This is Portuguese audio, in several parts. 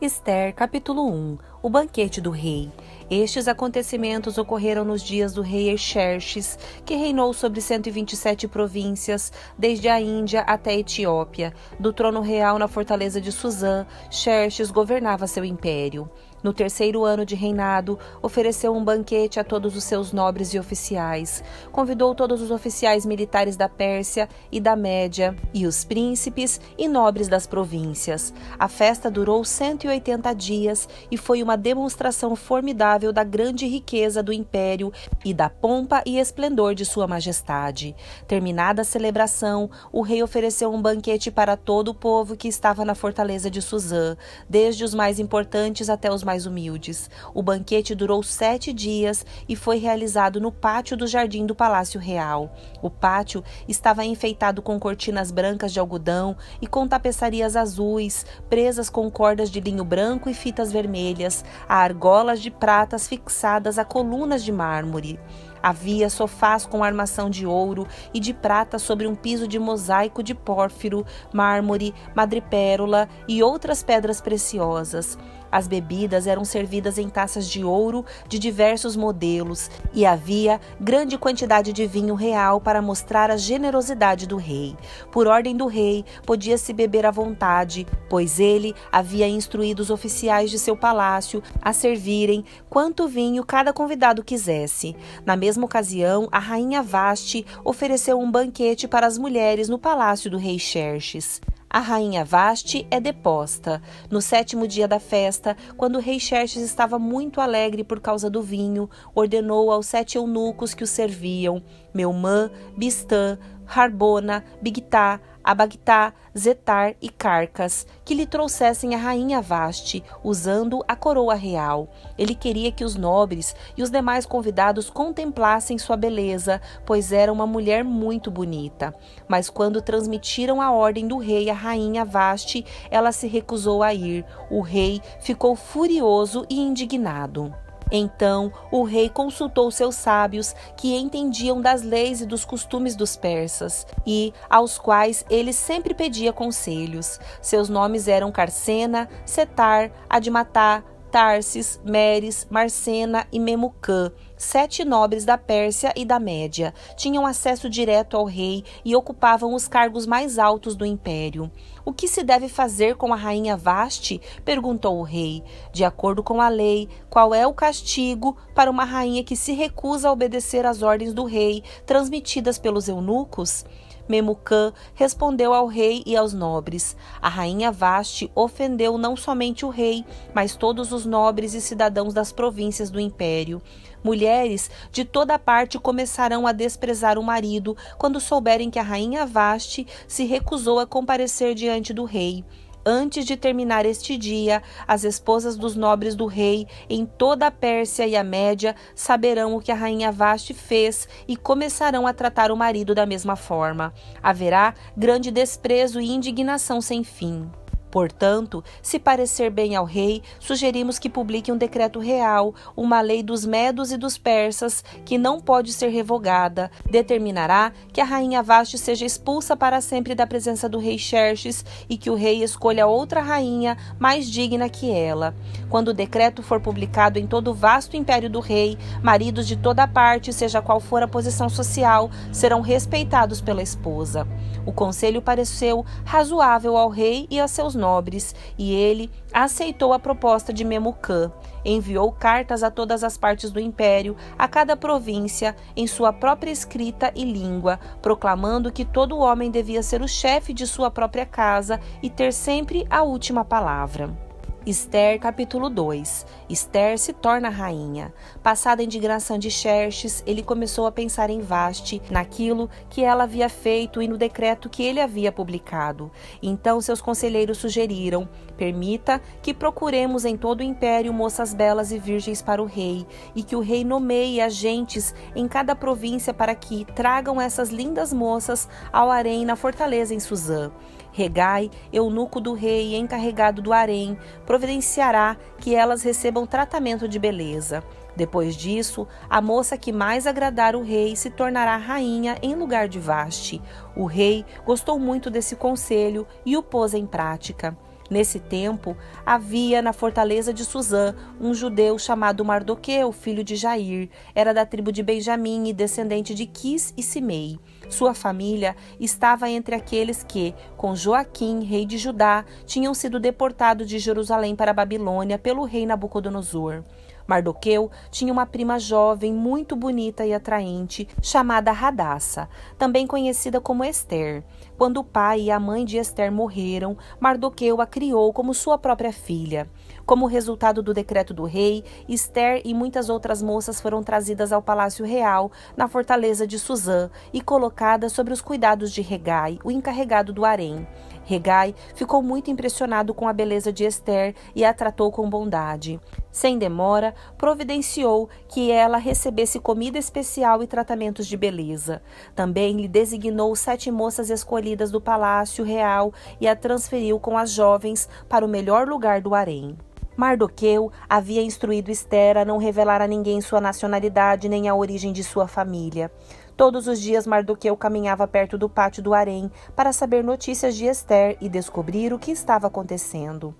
Ester, capítulo 1. O banquete do rei. Estes acontecimentos ocorreram nos dias do rei Xerxes, que reinou sobre 127 províncias, desde a Índia até a Etiópia. Do trono real na fortaleza de Suzã, Xerxes governava seu império. No terceiro ano de reinado, ofereceu um banquete a todos os seus nobres e oficiais. Convidou todos os oficiais militares da Pérsia e da Média, e os príncipes e nobres das províncias. A festa durou 180 dias e foi uma demonstração formidável da grande riqueza do império e da pompa e esplendor de sua majestade. Terminada a celebração, o rei ofereceu um banquete para todo o povo que estava na fortaleza de Suzã, desde os mais importantes até os mais humildes. O banquete durou 7 dias e foi realizado no pátio do jardim do Palácio Real. O pátio estava enfeitado com cortinas brancas de algodão e com tapeçarias azuis, presas com cordas de linho branco e fitas vermelhas, a argolas de pratas fixadas a colunas de mármore. Havia sofás com armação de ouro e de prata sobre um piso de mosaico de pórfiro, mármore, madrepérola e outras pedras preciosas. As bebidas eram servidas em taças de ouro de diversos modelos e havia grande quantidade de vinho real para mostrar a generosidade do rei. Por ordem do rei, podia-se beber à vontade, pois ele havia instruído os oficiais de seu palácio a servirem quanto vinho cada convidado quisesse. Na mesma ocasião, a rainha Vasti ofereceu um banquete para as mulheres no palácio do rei Xerxes. A rainha Vasti é deposta. No 7º dia da festa, quando o rei Xerxes estava muito alegre por causa do vinho, ordenou aos 7 eunucos que o serviam, Meumã, Bistã, Harbona, Bigtá, Abagtá, Zetar e Carcas, que lhe trouxessem a rainha Vasti, usando a coroa real. Ele queria que os nobres e os demais convidados contemplassem sua beleza, pois era uma mulher muito bonita. Mas quando transmitiram a ordem do rei à rainha Vasti, ela se recusou a ir. O rei ficou furioso e indignado. Então o rei consultou seus sábios, que entendiam das leis e dos costumes dos persas, e aos quais ele sempre pedia conselhos. Seus nomes eram Carcena, Setar, Admatá, Tarsis, Meres, Marcena e Memucã, 7 nobres da Pérsia e da Média. Tinham acesso direto ao rei e ocupavam os cargos mais altos do império. O que se deve fazer com a rainha Vasti? Perguntou o rei. De acordo com a lei, qual é o castigo para uma rainha que se recusa a obedecer às ordens do rei, transmitidas pelos eunucos? Memucã respondeu ao rei e aos nobres. A rainha Vasti ofendeu não somente o rei, mas todos os nobres e cidadãos das províncias do império. Mulheres de toda parte começarão a desprezar o marido quando souberem que a rainha Vasti se recusou a comparecer diante do rei. Antes de terminar este dia, as esposas dos nobres do rei em toda a Pérsia e a Média saberão o que a rainha Vasti fez e começarão a tratar o marido da mesma forma. Haverá grande desprezo e indignação sem fim. Portanto, se parecer bem ao rei, sugerimos que publique um decreto real, uma lei dos medos e dos persas, que não pode ser revogada. Determinará que a rainha Vasti seja expulsa para sempre da presença do rei Xerxes e que o rei escolha outra rainha mais digna que ela. Quando o decreto for publicado em todo o vasto império do rei, maridos de toda parte, seja qual for a posição social, serão respeitados pela esposa. O conselho pareceu razoável ao rei e a seus nobres, e ele aceitou a proposta de Memucã. Enviou cartas a todas as partes do império, a cada província, em sua própria escrita e língua, proclamando que todo homem devia ser o chefe de sua própria casa e ter sempre a última palavra. Ester, capítulo 2. Ester se torna rainha. Passada a indignação de Xerxes, ele começou a pensar em Vasti, naquilo que ela havia feito e no decreto que ele havia publicado. Então seus conselheiros sugeriram: permita que procuremos em todo o império moças belas e virgens para o rei, e que o rei nomeie agentes em cada província para que tragam essas lindas moças ao harém na fortaleza em Suzã. Regai, eunuco do rei e encarregado do harém, providenciará que elas recebam tratamento de beleza. Depois disso, a moça que mais agradar o rei se tornará rainha em lugar de Vasti. O rei gostou muito desse conselho e o pôs em prática. Nesse tempo, havia na fortaleza de Suzã um judeu chamado Mardoqueu, filho de Jair. Era da tribo de Benjamim e descendente de Quis e Simei. Sua família estava entre aqueles que, com Joaquim, rei de Judá, tinham sido deportados de Jerusalém para a Babilônia pelo rei Nabucodonosor. Mardoqueu tinha uma prima jovem, muito bonita e atraente, chamada Hadassa, também conhecida como Ester. Quando o pai e a mãe de Ester morreram, Mardoqueu a criou como sua própria filha. Como resultado do decreto do rei, Ester e muitas outras moças foram trazidas ao palácio real, na fortaleza de Suzã, e colocadas sob os cuidados de Hegai, o encarregado do harém. Hegai ficou muito impressionado com a beleza de Ester e a tratou com bondade. Sem demora, providenciou que ela recebesse comida especial e tratamentos de beleza. Também lhe designou 7 moças escolhidas do palácio real e a transferiu com as jovens para o melhor lugar do harém. Mardoqueu havia instruído Ester a não revelar a ninguém sua nacionalidade nem a origem de sua família. Todos os dias Mardoqueu caminhava perto do pátio do harém para saber notícias de Ester e descobrir o que estava acontecendo.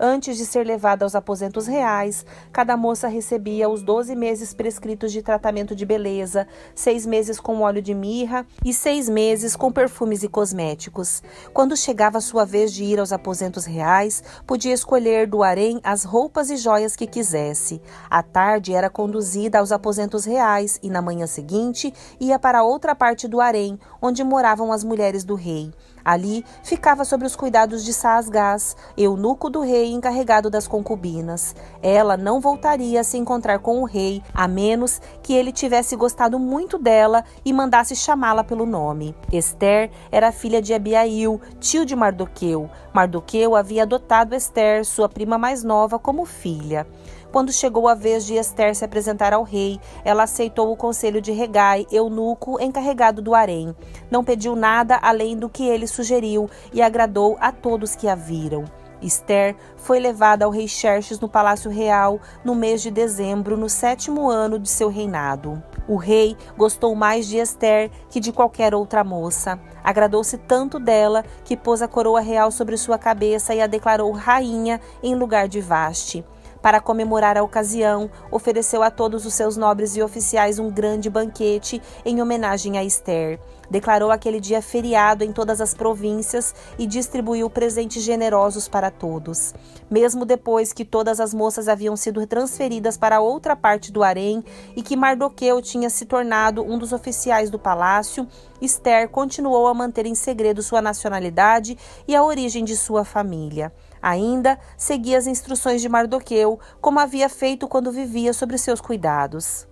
Antes de ser levada aos aposentos reais, cada moça recebia os 12 meses prescritos de tratamento de beleza, 6 meses com óleo de mirra e 6 meses com perfumes e cosméticos. Quando chegava a sua vez de ir aos aposentos reais, podia escolher do harém as roupas e joias que quisesse. À tarde era conduzida aos aposentos reais e, na manhã seguinte, ia para outra parte do harém, onde moravam as mulheres do rei. Ali ficava sob os cuidados de Saasgás, eunuco do rei encarregado das concubinas. Ela não voltaria a se encontrar com o rei, a menos que ele tivesse gostado muito dela e mandasse chamá-la pelo nome. Ester era filha de Abiail, tio de Mardoqueu. Mardoqueu havia adotado Ester, sua prima mais nova, como filha. Quando chegou a vez de Ester se apresentar ao rei, ela aceitou o conselho de Hegai, eunuco encarregado do harém. Não pediu nada além do que ele sugeriu e agradou a todos que a viram. Ester foi levada ao rei Xerxes no palácio real no mês de dezembro, no 7º ano de seu reinado. O rei gostou mais de Ester que de qualquer outra moça. Agradou-se tanto dela que pôs a coroa real sobre sua cabeça e a declarou rainha em lugar de Vaste. Para comemorar a ocasião, ofereceu a todos os seus nobres e oficiais um grande banquete em homenagem a Ester. Declarou aquele dia feriado em todas as províncias e distribuiu presentes generosos para todos. Mesmo depois que todas as moças haviam sido transferidas para outra parte do harém e que Mardoqueu tinha se tornado um dos oficiais do palácio, Ester continuou a manter em segredo sua nacionalidade e a origem de sua família. Ainda seguia as instruções de Mardoqueu, como havia feito quando vivia sob seus cuidados.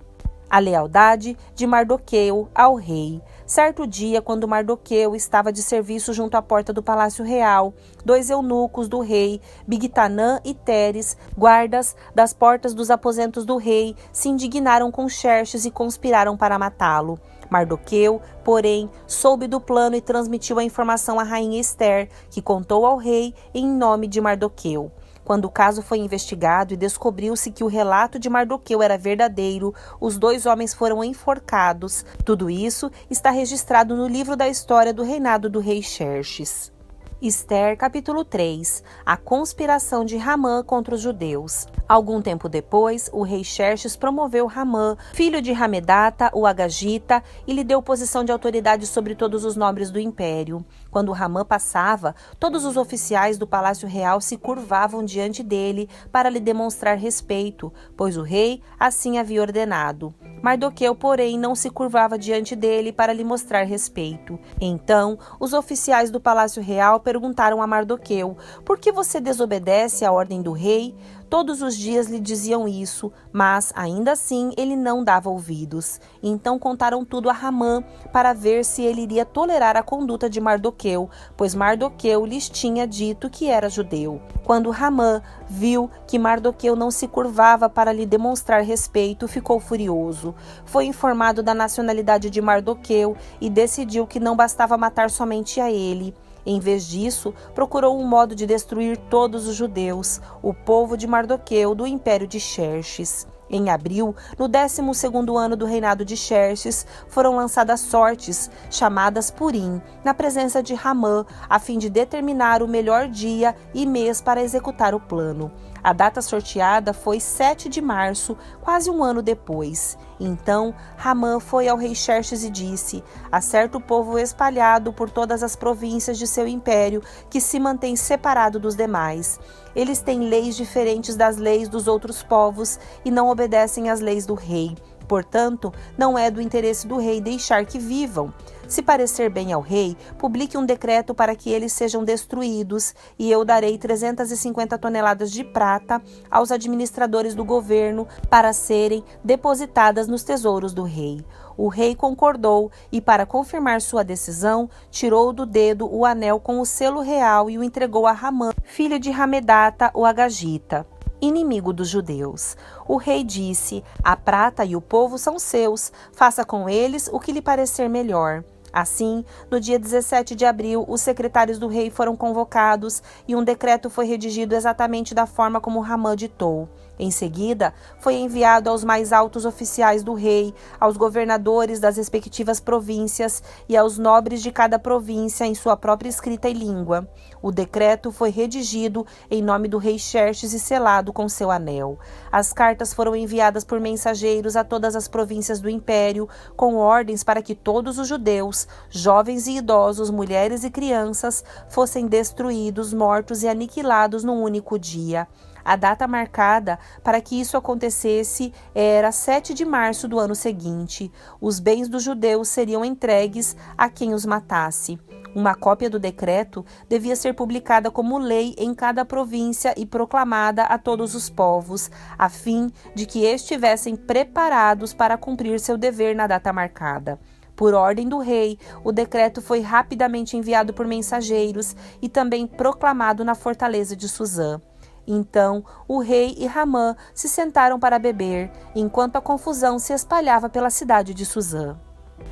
A lealdade de Mardoqueu ao rei. Certo dia, quando Mardoqueu estava de serviço junto à porta do palácio real, 2 eunucos do rei, Bigtanã e Teres, guardas das portas dos aposentos do rei, se indignaram com Xerxes e conspiraram para matá-lo. Mardoqueu, porém, soube do plano e transmitiu a informação à rainha Ester, que contou ao rei em nome de Mardoqueu. Quando o caso foi investigado e descobriu-se que o relato de Mardoqueu era verdadeiro, os 2 homens foram enforcados. Tudo isso está registrado no livro da história do reinado do rei Xerxes. Ester, capítulo 3. A conspiração de Ramã contra os judeus. Algum tempo depois, o rei Xerxes promoveu Ramã, filho de Ramedata, o Agagita, e lhe deu posição de autoridade sobre todos os nobres do império. Quando Ramã passava, todos os oficiais do palácio real se curvavam diante dele para lhe demonstrar respeito, pois o rei assim havia ordenado. Mardoqueu, porém, não se curvava diante dele para lhe mostrar respeito. Então, os oficiais do palácio real perguntaram a Mardoqueu: "Por que você desobedece à ordem do rei?" Todos os dias lhe diziam isso, mas, ainda assim, ele não dava ouvidos. Então contaram tudo a Ramã para ver se ele iria tolerar a conduta de Mardoqueu, pois Mardoqueu lhes tinha dito que era judeu. Quando Ramã viu que Mardoqueu não se curvava para lhe demonstrar respeito, ficou furioso. Foi informado da nacionalidade de Mardoqueu e decidiu que não bastava matar somente a ele. Em vez disso, procurou um modo de destruir todos os judeus, o povo de Mardoqueu do império de Xerxes. Em abril, no 12º ano do reinado de Xerxes, foram lançadas sortes, chamadas Purim, na presença de Ramã, a fim de determinar o melhor dia e mês para executar o plano. A data sorteada foi 7 de março, quase um ano depois. Então, Ramã foi ao rei Xerxes e disse: há certo povo espalhado por todas as províncias de seu império que se mantém separado dos demais. Eles têm leis diferentes das leis dos outros povos e não obedecem às leis do rei. Portanto, não é do interesse do rei deixar que vivam. Se parecer bem ao rei, publique um decreto para que eles sejam destruídos, e eu darei 350 toneladas de prata aos administradores do governo para serem depositadas nos tesouros do rei. O rei concordou e, para confirmar sua decisão, tirou do dedo o anel com o selo real e o entregou a Ramã, filho de Hamedata, o Agagita, inimigo dos judeus. O rei disse: a prata e o povo são seus, faça com eles o que lhe parecer melhor. Assim, no dia 17 de abril, os secretários do rei foram convocados e um decreto foi redigido exatamente da forma como Ramã ditou. Em seguida, foi enviado aos mais altos oficiais do rei, aos governadores das respectivas províncias e aos nobres de cada província em sua própria escrita e língua. O decreto foi redigido em nome do rei Xerxes e selado com seu anel. As cartas foram enviadas por mensageiros a todas as províncias do império, com ordens para que todos os judeus, jovens e idosos, mulheres e crianças, fossem destruídos, mortos e aniquilados num único dia. A data marcada para que isso acontecesse era 7 de março do ano seguinte. Os bens dos judeus seriam entregues a quem os matasse. Uma cópia do decreto devia ser publicada como lei em cada província e proclamada a todos os povos, a fim de que estivessem preparados para cumprir seu dever na data marcada. Por ordem do rei, o decreto foi rapidamente enviado por mensageiros e também proclamado na fortaleza de Suzã. Então, o rei e Ramã se sentaram para beber, enquanto a confusão se espalhava pela cidade de Suzã.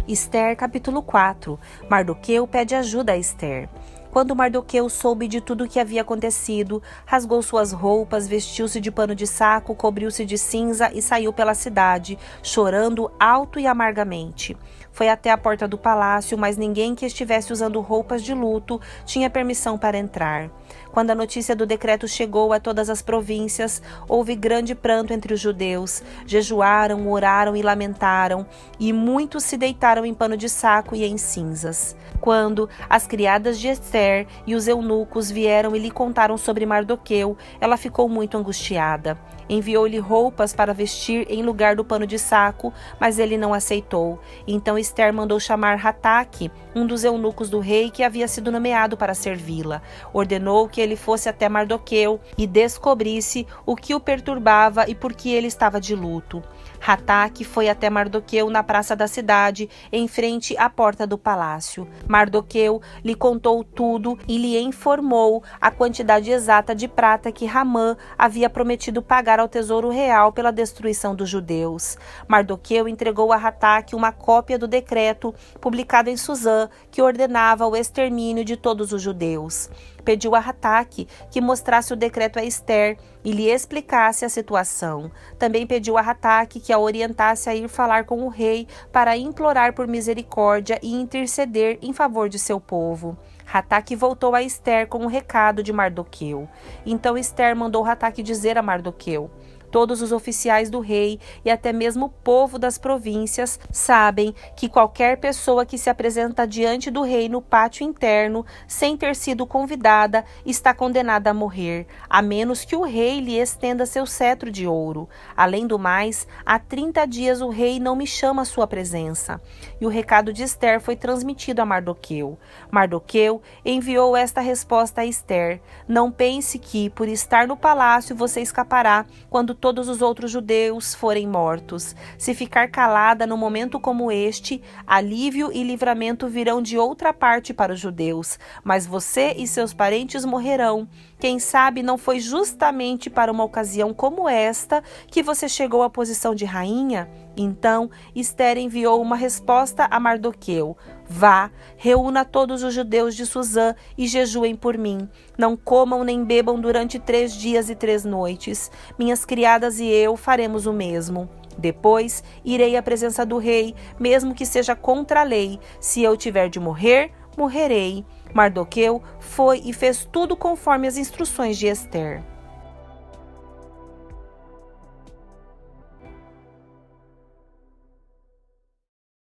Ester, capítulo 4. Mardoqueu pede ajuda a Ester. Quando Mardoqueu soube de tudo o que havia acontecido, rasgou suas roupas, vestiu-se de pano de saco, cobriu-se de cinza e saiu pela cidade, chorando alto e amargamente. Foi até a porta do palácio, mas ninguém que estivesse usando roupas de luto tinha permissão para entrar. Quando a notícia do decreto chegou a todas as províncias, houve grande pranto entre os judeus. Jejuaram, oraram e lamentaram, e muitos se deitaram em pano de saco e em cinzas. Quando as criadas de Ester e os eunucos vieram e lhe contaram sobre Mardoqueu, ela ficou muito angustiada. Enviou-lhe roupas para vestir em lugar do pano de saco, mas ele não aceitou. Então Ester mandou chamar Hataque, um dos eunucos do rei que havia sido nomeado para servi-la. Ordenou que ele fosse até Mardoqueu e descobrisse o que o perturbava e por que ele estava de luto. Hataque foi até Mardoqueu na praça da cidade, em frente à porta do palácio. Mardoqueu lhe contou tudo e lhe informou a quantidade exata de prata que Ramã havia prometido pagar ao tesouro real pela destruição dos judeus. Mardoqueu entregou a Hataque uma cópia do decreto publicado em Suzã, que ordenava o extermínio de todos os judeus. Pediu a Hataque que mostrasse o decreto a Ester e lhe explicasse a situação. Também pediu a Hataque que a orientasse a ir falar com o rei para implorar por misericórdia e interceder em favor de seu povo. Hataque voltou a Ester com um recado de Mardoqueu. Então Ester mandou Hataque dizer a Mardoqueu: todos os oficiais do rei e até mesmo o povo das províncias sabem que qualquer pessoa que se apresenta diante do rei no pátio interno, sem ter sido convidada, está condenada a morrer, a menos que o rei lhe estenda seu cetro de ouro. Além do mais, há 30 dias o rei não me chama à sua presença. E o recado de Ester foi transmitido a Mardoqueu. Mardoqueu enviou esta resposta a Ester: não pense que, por estar no palácio, você escapará quando todos os outros judeus forem mortos. Se ficar calada no momento como este, alívio e livramento virão de outra parte para os judeus, mas você e seus parentes morrerão. Quem sabe não foi justamente para uma ocasião como esta que você chegou à posição de rainha? Então Ester enviou uma resposta a Mardoqueu: Vá, reúna todos os judeus de Susã e jejuem por mim. Não comam nem bebam durante 3 dias e 3 noites. Minhas criadas e eu faremos o mesmo. Depois irei à presença do rei, mesmo que seja contra a lei. Se eu tiver de morrer, morrerei. Mardoqueu foi e fez tudo conforme as instruções de Ester.